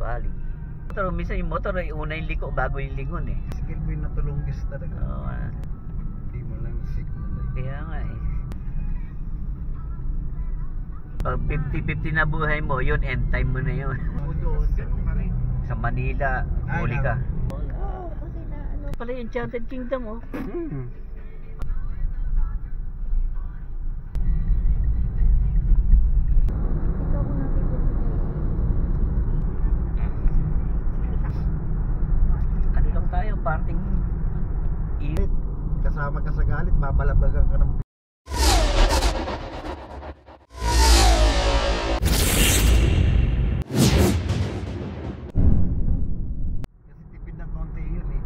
Valley. Pero minsan yung motor ay una yung liko bago yung lingon eh. Skill mo yung natulunggis talaga. Oo nga. Hindi mo lang signal eh. Kaya nga eh. Pag 50-50 na buhay mo, yun end time mo na yun. Doon, ganun ka rin. Sa Manila, huli ka. Oo, kasi na ano. Pala yung Enchanted Kingdom oh. Ito ako nakikita Ano lang tayo, parting init. Kasama ka sa galit, babalabagan ka ng kasi tipid ng konti yun eh.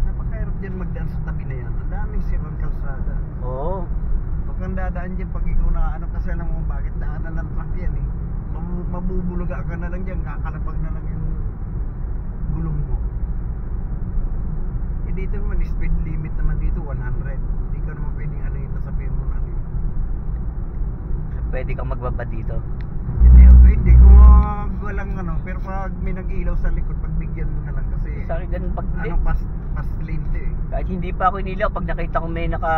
Napakahirap dyan magdaan sa tabi na yan. Ang daming sirang kalsada. Oo. Huwag kang dadaan dyan pag ikaw na ano, kasi alam mo bakit daanan ng truck yan eh. Mabubuluga ka na lang dyan, kakalapag na lang yung gulong mo. Eh dito naman, speed limit naman dito 100. Hindi ka naman pwedeng ano yung nasabihin mo na ano yun. Pwede kang magbaba dito. Hindi kung walang ano, pero pag may nag-ilaw sa likod, pagbigyan mo na lang kasi Sa akin ganun pag ano, pas lane to eh. kahit hindi pa ako inilaw, pag nakita ko may naka...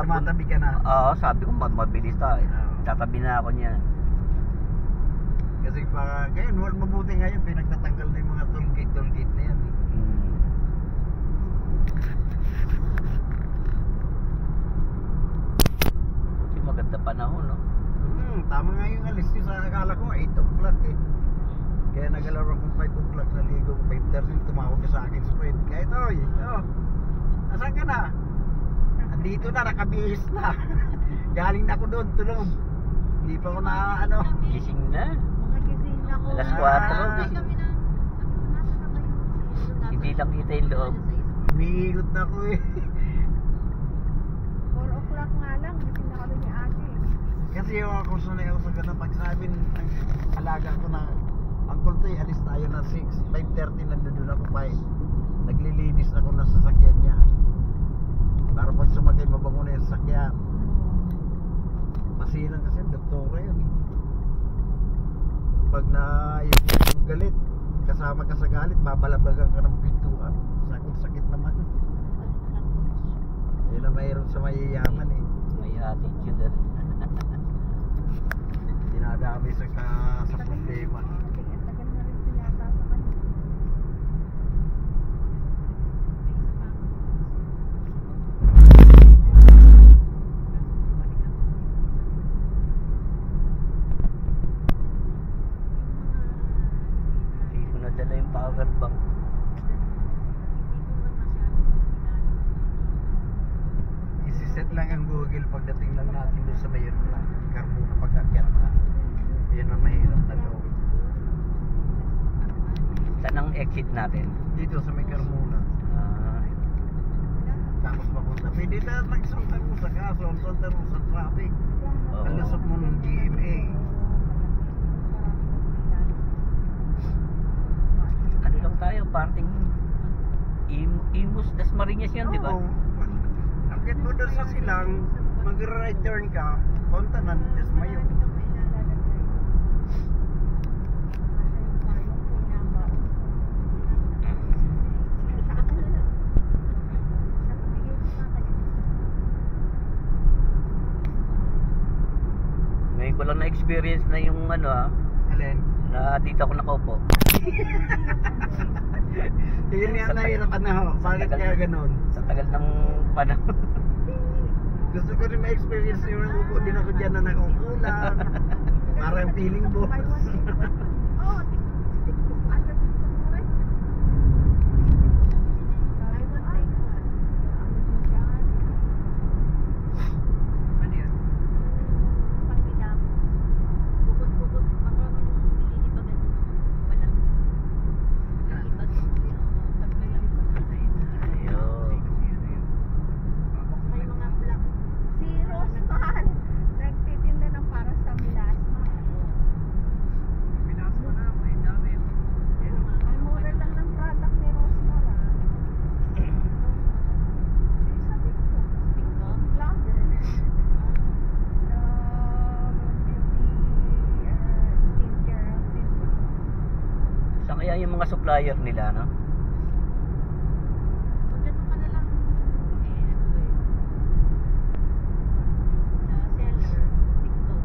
Tumatabi ka na. Oo, sabi ko mabilis tayo. Tatabi na ako niyan. Kasi pa, ngayon, mabuti ngayon, pinagtatanggal na yung mga toll gate na yan eh. Buti maganda panahon, no? Tama nga yung alis nyo sa akala ko 8 o'clock eh. Kaya nagalaro kong 5 o'clock sa ligo ko 5:30, tumawag ka sa akin sprint. Kaya ito asan ka na? Andito na, nakabihis na. Galing na ako doon, tulog. Hindi pa ako na ano. Gising na. Nagising ako. Alas 4, gising. Hindi lang kita yung loob. Umiikot na ako eh. 4 o'clock nga lang, gising na kami ni ate. Kasi ako sanay ako sa ganun. Pag sabi ng alaga ko na Uncle Toy, alis tayo na 6, 5:30 nandun ako 5. Naglilinis ako na sasakyan niya. Para pag sumakay, mabango na yung sasakyan. Masilang kasi, doktora yun eh. Pag na yung galit, kasama ka sa galit, babalabagan ka ng pintuan. Sakit naman. Yun ang mayroon sa mayayaman eh. May attitude na. Dinadami sa problema. Ang tagal na rin yata sa kanya. Hindi ko nadala yung power bank. Isiset lang ang Google pagdating lang natin doon sa mayon na Carmona pagkakyat na. Yan ang mahirap na doon. Saan ang exit natin? Dito sa may Carmona. Tapos papunta. Pwede na mag-Santa Rosa kaso ang Santa Rosa traffic. Oo. Alusot mo ng GMA. Ano lang tayo, parting Imus, Dasmariñas yun, di ba? Oo. Akit mo doon sa silang, mag-right turn ka, punta na Desmayo. Ngayon ko lang na-experience na yung ano Alin? na dito ako nakaupo. Yun yan nahirapan na ho. Bakit kaya ganun? Sa tagal ng panahon. Gusto ko rin ma-experience yung nakupo din ako dyan na nakukulan. Parang feeling boss. Oh, TikTok. Asa TikTok mo rin? Ano yan? Bukod-bukod ako nililipagan walang lilipag Ayun. may mga black. Si Rosman nagtitinda ng para sa milasma. Pinasok na ako eh. yung mga supplier nila, no? Pag ganun ka na lang, ano ba yun? Seller, TikTok.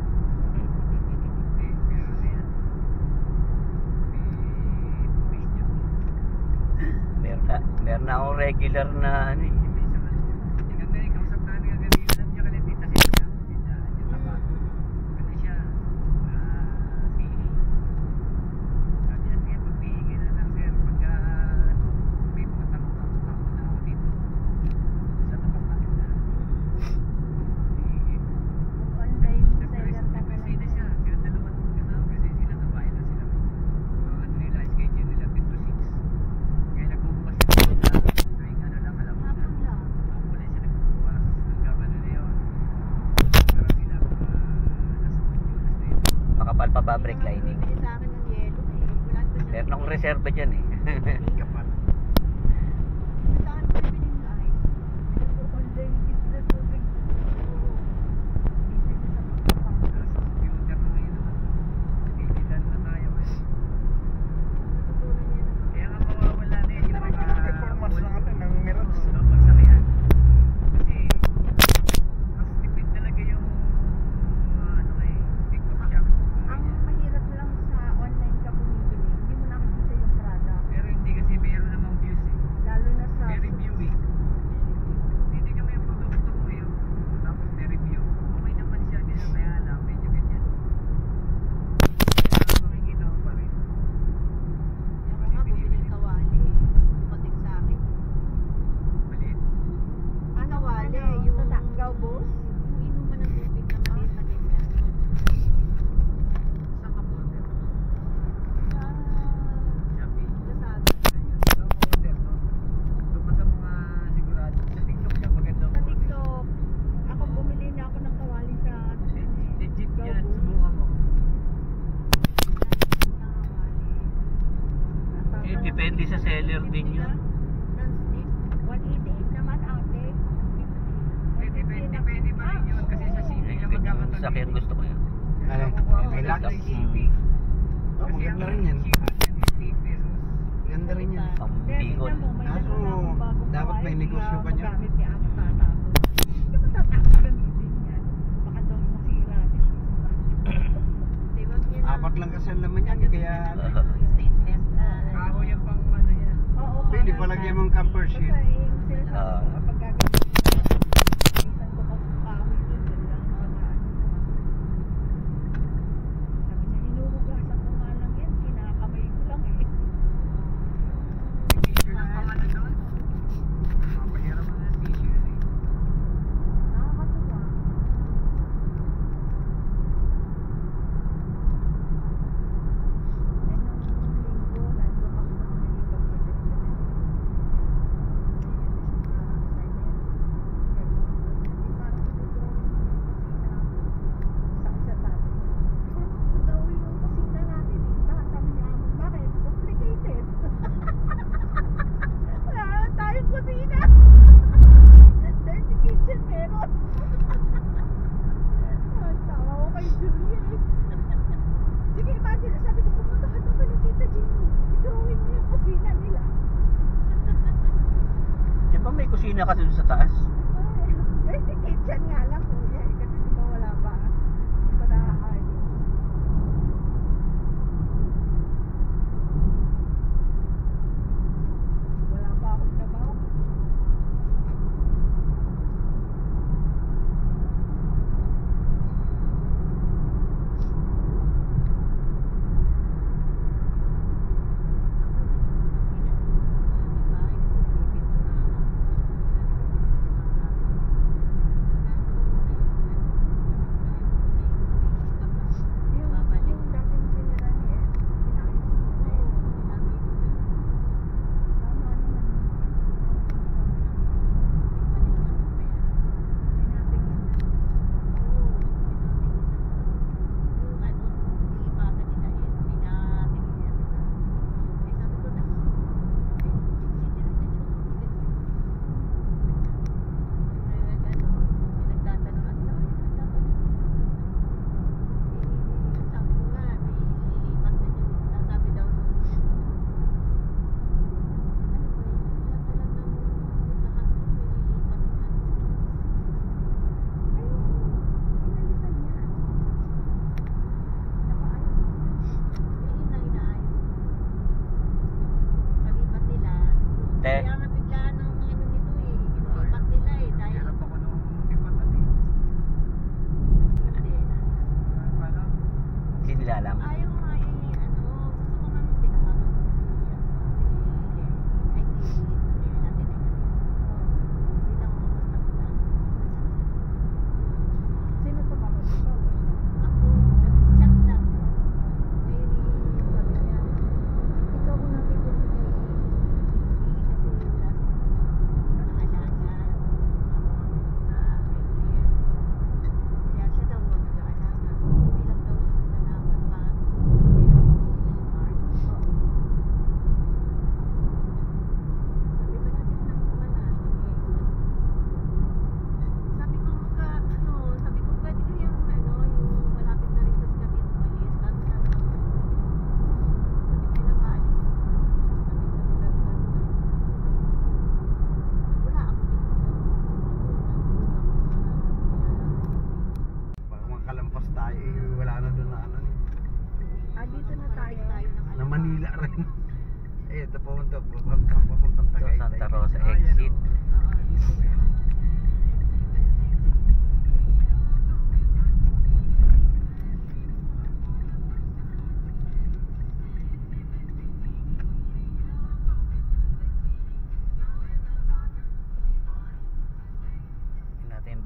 Meron na akong regular na ano eh. Online seller ka na lang. Hapon lang. Makapal pa ba brake lining? Bili sa akin ng yelo eh. Wala ko dyan. Meron akong reserva dyan eh. Kapal. Saan ko bilhin ng ice? Bilhin ko online business ko rin. Busy ko sa pagpapasok. Natutunan niya naman. Performance ng ano, ng Mirage. Ang mahirap lang sa online ka bumibili, hindi mo nakikita yung product. Pero hindi kasi mayroon namang views eh. Lalo na sa May review eh. Hindi kami yung produkto mo eh. Tapos may review. Okay naman siya. Hindi na kaya lang. Medyo ganyan. Kaya makikita mo pa rin. Ako nga bumili ng kawali. Dumating sa akin. Maliit. Kawali, yung tatanggaw boss? Yung inuman ng tubig na maliit na ganyan. Saan ka mo order? Sa Shopee. Lazada. Saan mo order no? Doon pa sa mga sigurado. Sa TikTok siya maganda Sa TikTok, ako bumili na ako ng kawali sa Legit yan. Subukan mo. Eh, depende sa seller din yun. Non-stick. 188 naman ate. Depende pa rin yun. Kasi sa CV Ayun, niya yung magkakatabi. sakyan gusto ko yan. Ay, may lock. Sa CV. Oh, Kasi maganda ang rin yan. shipping niya 58 pesos. Ganda rin yan. Pang Bicol. Kaso, dapat may negosyo ka niya. Magamit ni Amo tatapos. Hindi mo tatapos gamitin yan. Baka daw masira. Diba yun ang- Apat lang kasi ang laman yan, kaya Stainless na. Kahoy yung pang ano niya. Oo, pwede kaya palagyan sa- mong camper sheet. Basta yung cellphone Ah. ko, kapag gagawin ko, minsan ko pag kahoy dun, dun lang mga ano. Sabi niya, hinuhugasan ko nga lang yan, kinakamay ko lang eh. T-shirt ang pang ano doon. Papahiram mo na ng t-shirt eh. Nakakatuwa. Eh, nung linggo, nandun kami sa mga ibang kusina. Dirty kitchen meron. Tawa ko kay Julie eh. Sige, imagine, sabi ko, pumunta ka doon kay Tita Jean mo. I-drawing mo yung kusina nila. Di ba may kusina kasi doon sa taas? Ay, dirty kitchen nga lang kuya eh. Kasi di ba wala ba? Hindi pa naaayos. Wala pa akong trabaho.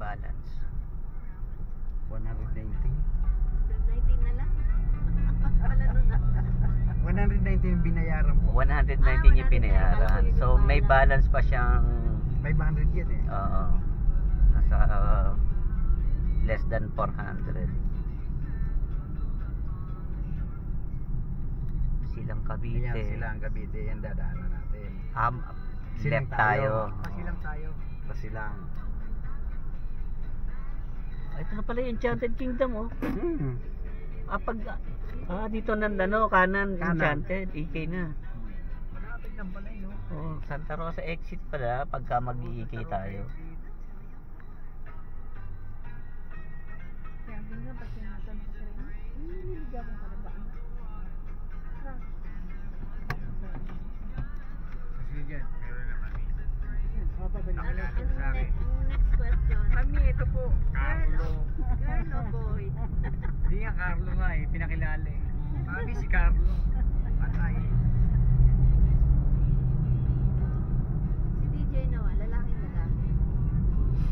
balance. 119. 19 na lang. Wala nun na. 119 yung binayaran ko. 119 yung pinayaran. So may balance pa siyang 500 yan eh. nasa less than 400. Silang Cavite. Ayan sila ang Cavite, yan dadaanan natin. Silang Left tayo. Kasi lang tayo. Pasilang. Ito na pala yung Enchanted Kingdom, oh. Dito nandano, kanan, Kanan. Enchanted, EK na. Malapit lang pala yun, no? Oh, Santa Rosa exit pala pagka mag-EK tayo. Kaya nga, pag tinatanong ko sa'yo, nililigawan ka na ba? Kasi dyan, meron na kami. Ang next question. Kami, ito po. Carlo. Girl o boy? Hindi nga Carlo nga eh, pinakilala eh. Kami si Carlo. Patay. Si DJ Noah, lalaking lalaki.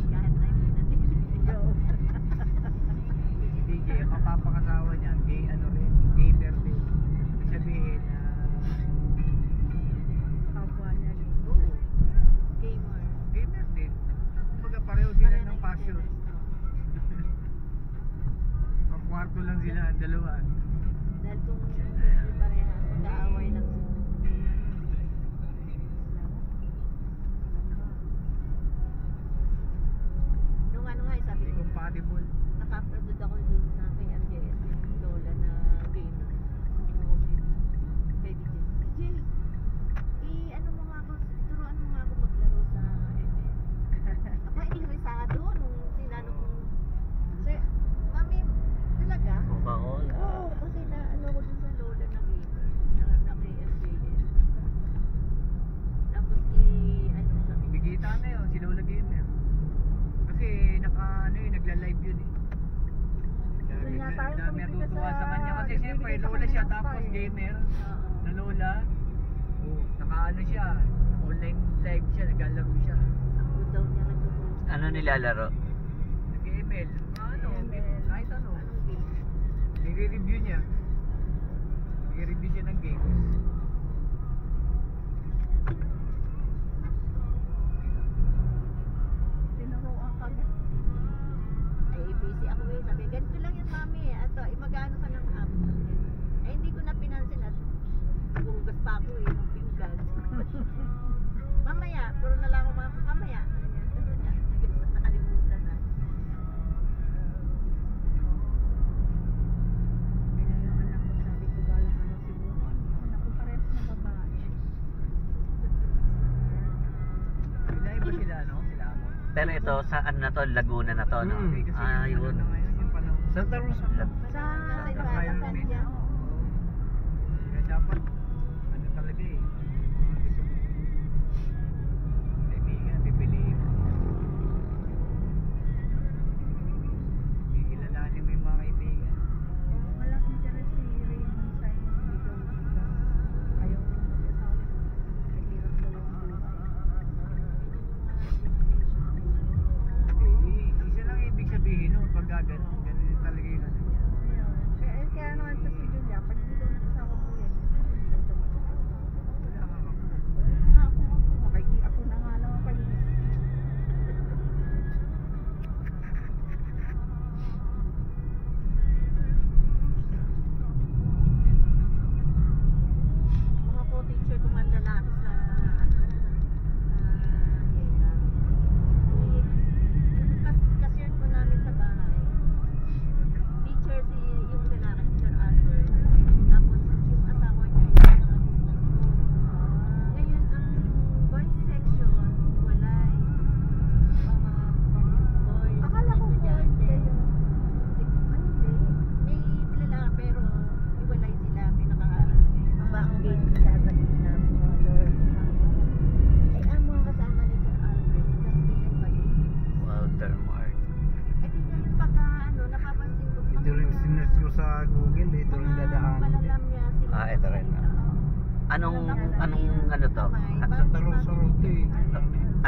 Kahit na hindi naliligaw. Si DJ, ang mapapakasawa niya, gay ano rin, gamer din. Ibig sabihin na... Kapwa niya rin. Oo, Gamer. gamer din. Kumbaga pareho sila ng passion. Pagkwarto lang sila, ang dalawa. Dahil kung hindi parehas, nag-aaway lang sila. Nung ano nga, sabi Hindi ko, compatible. nakaprodod ako dun sa kay MJS, yung lola na gamer. Kay DJ. DJ, ano mo nga ako, turuan mo nga ako maglaro sa ML. Aba, inisang ka doon nung sinano kong, sir, mami, talaga? Coca-Cola. Oo, kasi na ano ko dun sa lola na gamer, na kay MJS. Tapos ano sabi ko, Bigita na yun, si Lola Gamer. Kasi ano yun, nagla-live yun eh. Doon nga tayo Dami pumipila natutuwa sa- sa kanya kasi siyempre bibigay sa Lola kanya siya ng tapos file. gamer oo. na Lola. Oh, nakaano siya, online live siya, naglalaro siya. Ang good daw niya nagtuturo. Ano nilalaro? Nag-ML, ano, kahit ano. Anong game? Nire-review niya. Nire-review siya ng games. Tinuruan kami. Ay, busy ako eh. Sabi, ganito lang yan, mami. At mag-ano ka ng app. Eh, hindi ko na pinansin at hugas pa ako eh, ng pinggan. Mamaya, puro na lang ako mamaya. Nakalimutan na. Pinalaman ako, sabi ko, balang ano siguro. Anak ko parehas na babae. Live ba sila, no? Sila mo. Pero ito, saan na to? Laguna na to, no? Mm. Kasi yung ano Yun. na ngayon, yung panahon. Santa Rosa. Sa Kaya San namin. Diego. Kaya dapat, ano talaga eh. Mga gusto mo. Kaibigan, pipiliin mo. Kikilalanin mo yung mga kaibigan. Walang interest si Raymond sa illegal. Ayaw niya mag-asawa. Kahirap daw ang buhay. Isa lang ibig sabihin no, pag gano'n. Ganun yung talaga yung ano niya. Kaya naman ito si Julia, pag hindi daw nag-asawa ko yan, hindi daw siya mag-asawa. Wala kang ako. Ako na nga lang kayo. Mga co-teacher ko man lalaki sa Yela. Kasyon ko namin sa bahay. Teacher yung lalaki si Sir Albert. Tapos yung asawa niya yung assistant ko. Ngayon ang boys section, walay. Boys, Akala ko estudyante. boys kayo. May lalaki pero iwalay sila, pinaka-aral ngayon. Ang gate nila sa gitna. Eh, ang mga kasama ni Sir Albert, isang pilay pa din. Walter Mark. Eh, di ngayon pagka napapansin ko. Ito rin sinerge ko sa Google, ito rin dadaanan. Malalamya sila. Ito rin. Anong ano to? Santa Rosa Road to eh.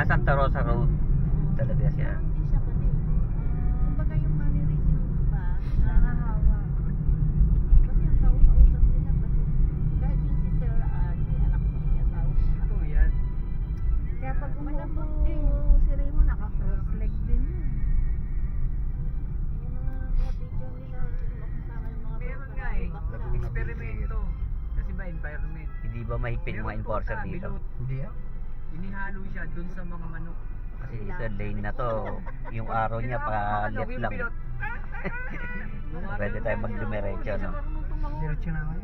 Santa Rosa Road talaga siya. Hindi siya pati. mahigpit yung mga enforcer dito. Hindi ah. Inihalo siya dun sa mga manok. Kasi dito, lane na to, yung araw niya pa left lang. Pwede tayo magdumiretso, no? Diretso na kayo.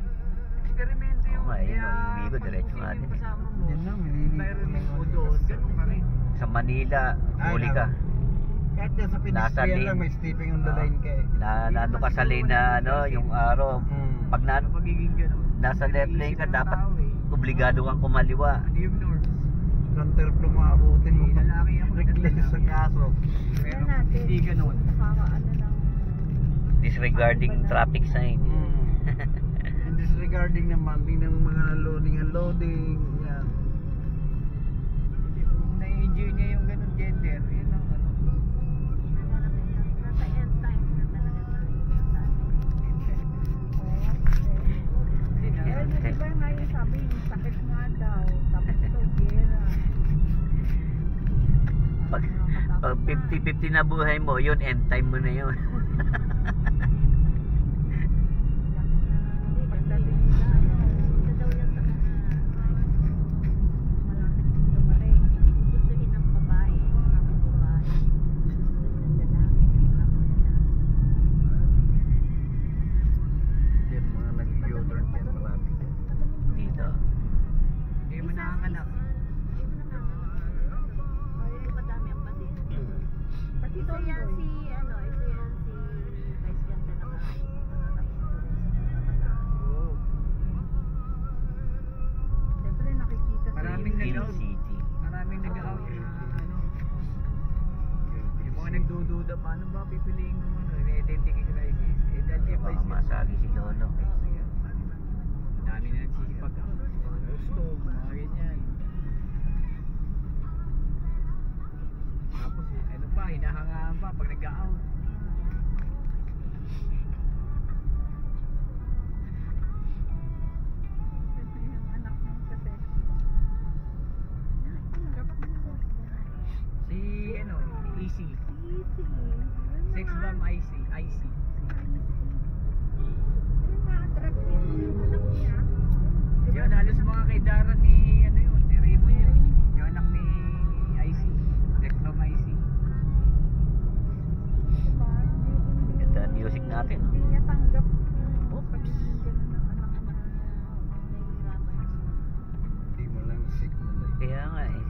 Eksperimento yun. Oo nga, yun, Kaya, yung Vigo, diretso nga din. kasama mo, Yan lang, maliliit. environment mo doon, ganun ka rin. Sa Manila, huli ka. Kahit dyan sa Nasa pedestrian lane. lang, may stepping on the line ka eh. Nando ka sa lane na, ano, yung araw. Pag Ano pagiging ganun? nasa left lane ka, Iisip ng dapat tao eh. obligado kang kumaliwa. Ano yung norms? Counterflow maabutin mo. Lalaki ako, Regles sa kaso. Pero Yan natin. hindi ganun. Nakakaano ng... Disregarding traffic sign. And disregarding naman, din ng mga unloading, yan. Kung na-enjoy niya yung ganun gender, yun ang ano. Nasa end times na talaga tayo. Eh, di ba nga yung sabi, yung sakit nga daw, tapos ito, gera. Pag 50-50 na buhay mo, yun, end time mo na yun. Pagdating nila, Isa daw yan sa mga malapit dumating. gustuhin ng babae, habang babae. Gustuhin ng lalaki, habang lalaki. Yan mga nag-U-turn yan, marami yan. Dito. Hindi mo nakakalak. Ay, madami ang badin. Pati Isa doon, yan boy. si, ano, isa yan si Vice Ganda na nakaka-influence sa mga kabataan. Oo. Siyempre nakikita sa Maraming Hill nag-out. City. Maraming nag-out na ano. Yung mga nagdududa, paano ba pipiliin mo ano, identity crisis? Identity Baka crisis. masagi si Lolo. Dami na nagsisipag out. Gusto, mga ganyan. Tapos, ano pa, hinahangaan pa pag nag-out. yung anak ng kaset. Si, ano, Easy. Easy. Sex bomb IC. IC. Ayun nga, drug yung anak niya. Yun, halos mga kaidaran ni, ano yun, ni Raymond yun. Yung anak ni IC. Sex bomb IC. Diba? Hindi- Ganda ang music natin. Hindi niya tanggap yung pagiging ganun ng anak na Nahihirapan na siya. Hindi mo lang signal eh. Kaya nga eh.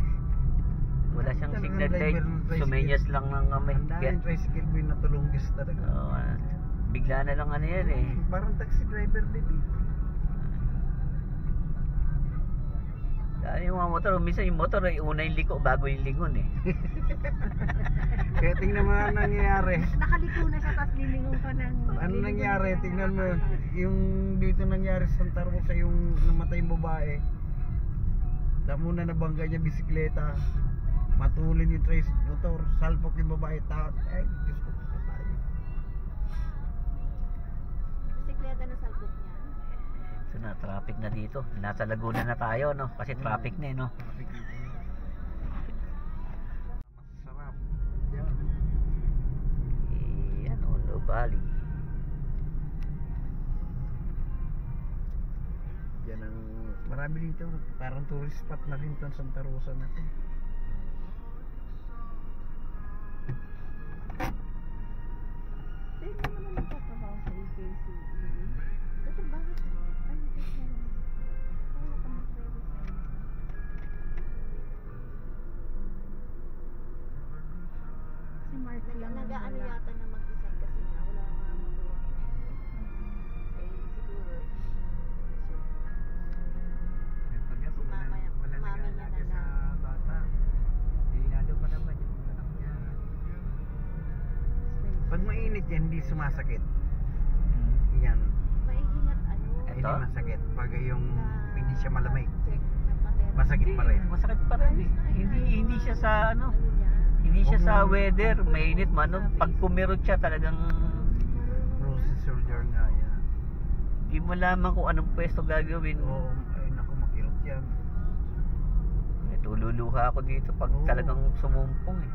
Wala siyang Talagang signal driver light. ng tricycle. Sumenyas lang ng kami. Ang daming tricycle boy na tulunggis talaga. Oo, bigla na lang ano yan eh. Parang taxi driver din eh. Dahil yung mga motor, minsan yung motor ay una yung liko bago yung lingon eh. Kaya tingnan mo ang nangyayari. Nakaliko na siya, tapos lilingon ka ng... Ano nangyari? Tingnan mo yung dito nangyari sa Santa Rosa yung namatay yung babae. Muna nabangga niya bisikleta. Matulin yung trace motor, salpok yung babae tao. Ay, Diyos ko, patay. Bisikleta na salpok niya. So na, traffic na dito. Nasa Laguna na tayo, no? Kasi traffic na eh, no? Traffic dito. Masarap. Yan. Yan, Olo Valley. Yan ang marami dito. Parang tourist spot na rin itong Santa Rosa na to. Sino naman nagtatrabaho sa AKC? Dito, bakit? Ay, kasi wala ka mag-resign. Si Mark lang Nag-ano wala. yata na mag-design kasi nga wala nga makuha. Eh, siguro. Pag yan, wala Mama- wala mami niya nag-aalaga na sa bata. Eh, lalo pa naman yung anak niya. Pag mainit yan, hindi sumasakit. Hmm. Yan. Maiingat ano. Hindi Ito? masakit. Pag yung na hindi siya malamig. check na patera. Masakit pa rin. Masakit pa rin eh. Hindi siya sa ano, Ano niya? hindi siya sa weather, mainit man. No? Pag kumirot siya talagang Processor jar nga yan. di mo lamang kung anong pwesto gagawin. Oo, ay naku, makirot yan. Tululuha ako dito pag Oo. talagang sumumpong eh.